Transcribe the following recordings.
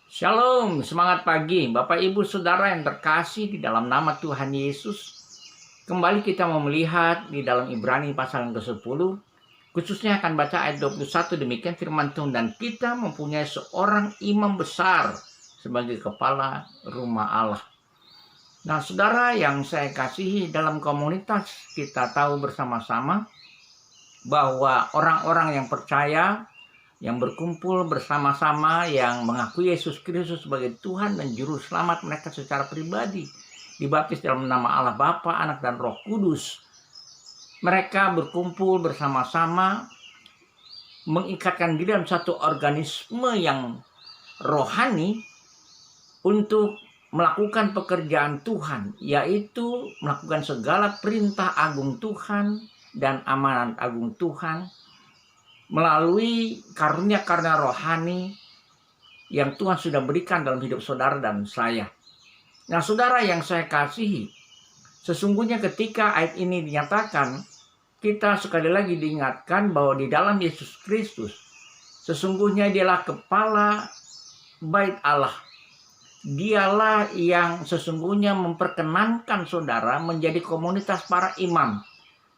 Shalom, semangat pagi Bapak Ibu Saudara yang terkasih di dalam nama Tuhan Yesus. Kembali kita mau melihat di dalam Ibrani pasal yang ke-10, khususnya akan baca ayat 21, demikian firman Tuhan, dan kita mempunyai seorang imam besar sebagai kepala rumah Allah. Nah, saudara yang saya kasihi, dalam komunitas kita tahu bersama-sama bahwa orang-orang yang percaya, yang berkumpul bersama-sama, yang mengakui Yesus Kristus sebagai Tuhan dan Juru Selamat mereka secara pribadi, dibaptis dalam nama Allah Bapa, Anak, dan Roh Kudus. Mereka berkumpul bersama-sama, mengikatkan diri dalam satu organisme yang rohani untuk melakukan pekerjaan Tuhan, yaitu melakukan segala perintah agung Tuhan dan amanat agung Tuhan, melalui karunia-karunia rohani yang Tuhan sudah berikan dalam hidup saudara dan saya. Nah, saudara yang saya kasihi, sesungguhnya ketika ayat ini dinyatakan, kita sekali lagi diingatkan bahwa di dalam Yesus Kristus, sesungguhnya dialah kepala bait Allah. Dialah yang sesungguhnya memperkenankan saudara menjadi komunitas para imam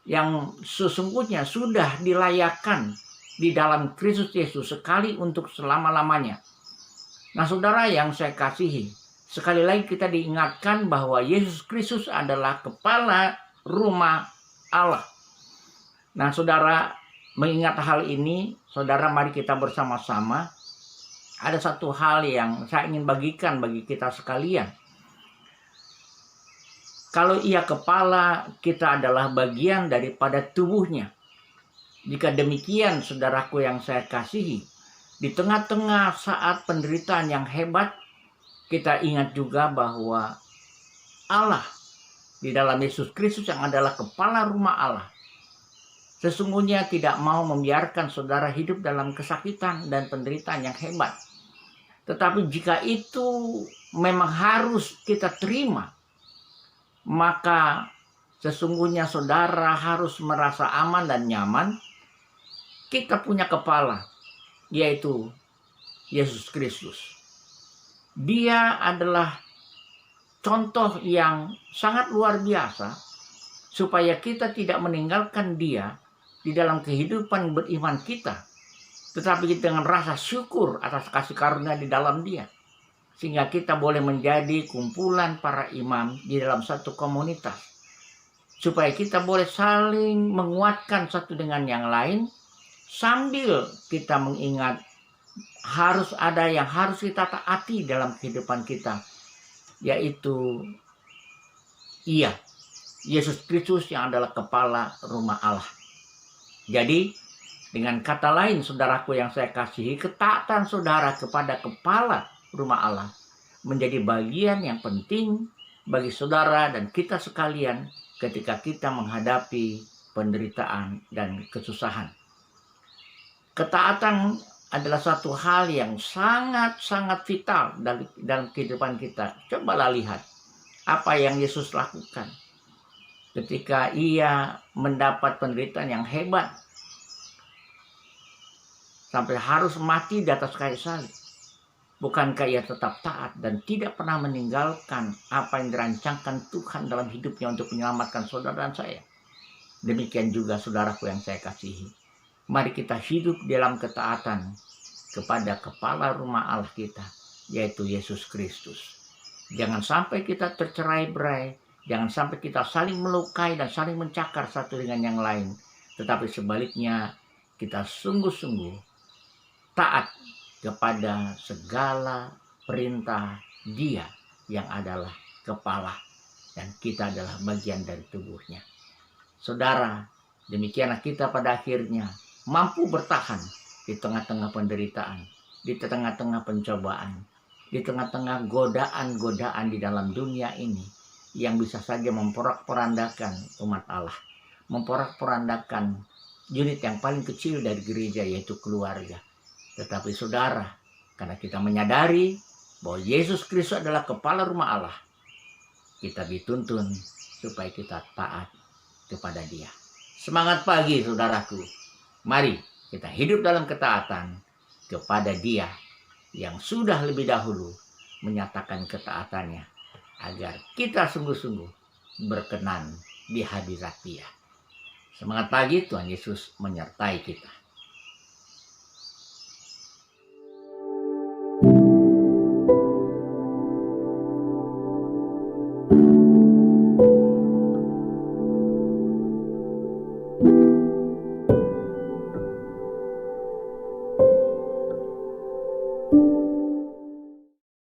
yang sesungguhnya sudah dilayakkan di dalam Kristus Yesus sekali untuk selama-lamanya. Nah, saudara yang saya kasihi, sekali lagi kita diingatkan bahwa Yesus Kristus adalah kepala rumah Allah. Nah, saudara, mengingat hal ini, saudara, mari kita bersama-sama. Ada satu hal yang saya ingin bagikan bagi kita sekalian. Kalau ia kepala, kita adalah bagian daripada tubuhnya. Jika demikian, saudaraku yang saya kasihi, di tengah-tengah saat penderitaan yang hebat, kita ingat juga bahwa Allah di dalam Yesus Kristus yang adalah kepala rumah Allah, sesungguhnya tidak mau membiarkan saudara hidup dalam kesakitan dan penderitaan yang hebat. Tetapi jika itu memang harus kita terima, maka sesungguhnya saudara harus merasa aman dan nyaman. Kita punya kepala, yaitu Yesus Kristus. Dia adalah contoh yang sangat luar biasa supaya kita tidak meninggalkan dia di dalam kehidupan beriman kita, tetapi dengan rasa syukur atas kasih karunia di dalam dia, sehingga kita boleh menjadi kumpulan para imam di dalam satu komunitas, supaya kita boleh saling menguatkan satu dengan yang lain, sambil kita mengingat harus ada yang harus kita taati dalam kehidupan kita, yaitu Yesus Kristus yang adalah kepala rumah Allah. Jadi dengan kata lain, saudaraku yang saya kasihi, ketaatan saudara kepada kepala rumah Allah menjadi bagian yang penting bagi saudara dan kita sekalian ketika kita menghadapi penderitaan dan kesusahan. Ketaatan adalah satu hal yang sangat-sangat vital dalam kehidupan kita. Cobalah lihat apa yang Yesus lakukan ketika ia mendapat penderitaan yang hebat, sampai harus mati di atas kayu salib. Bukankah ia tetap taat dan tidak pernah meninggalkan apa yang dirancangkan Tuhan dalam hidupnya untuk menyelamatkan saudara dan saya? Demikian juga saudaraku yang saya kasihi. Mari kita hidup dalam ketaatan kepada kepala rumah Allah kita, yaitu Yesus Kristus. Jangan sampai kita tercerai-berai, jangan sampai kita saling melukai dan saling mencakar satu dengan yang lain. Tetapi sebaliknya, kita sungguh-sungguh taat kepada segala perintah Dia yang adalah kepala, dan kita adalah bagian dari tubuhnya. Saudara, demikianlah kita pada akhirnya mampu bertahan di tengah-tengah penderitaan, di tengah-tengah pencobaan, di tengah-tengah godaan-godaan di dalam dunia ini yang bisa saja memporak-porandakan umat Allah, memporak-porandakan unit yang paling kecil dari gereja, yaitu keluarga. Tetapi saudara, karena kita menyadari bahwa Yesus Kristus adalah kepala rumah Allah, kita dituntun supaya kita taat kepada Dia. Semangat pagi saudaraku. Mari kita hidup dalam ketaatan kepada Dia yang sudah lebih dahulu menyatakan ketaatannya, agar kita sungguh-sungguh berkenan di hadirat Dia. Semangat pagi, Tuhan Yesus menyertai kita.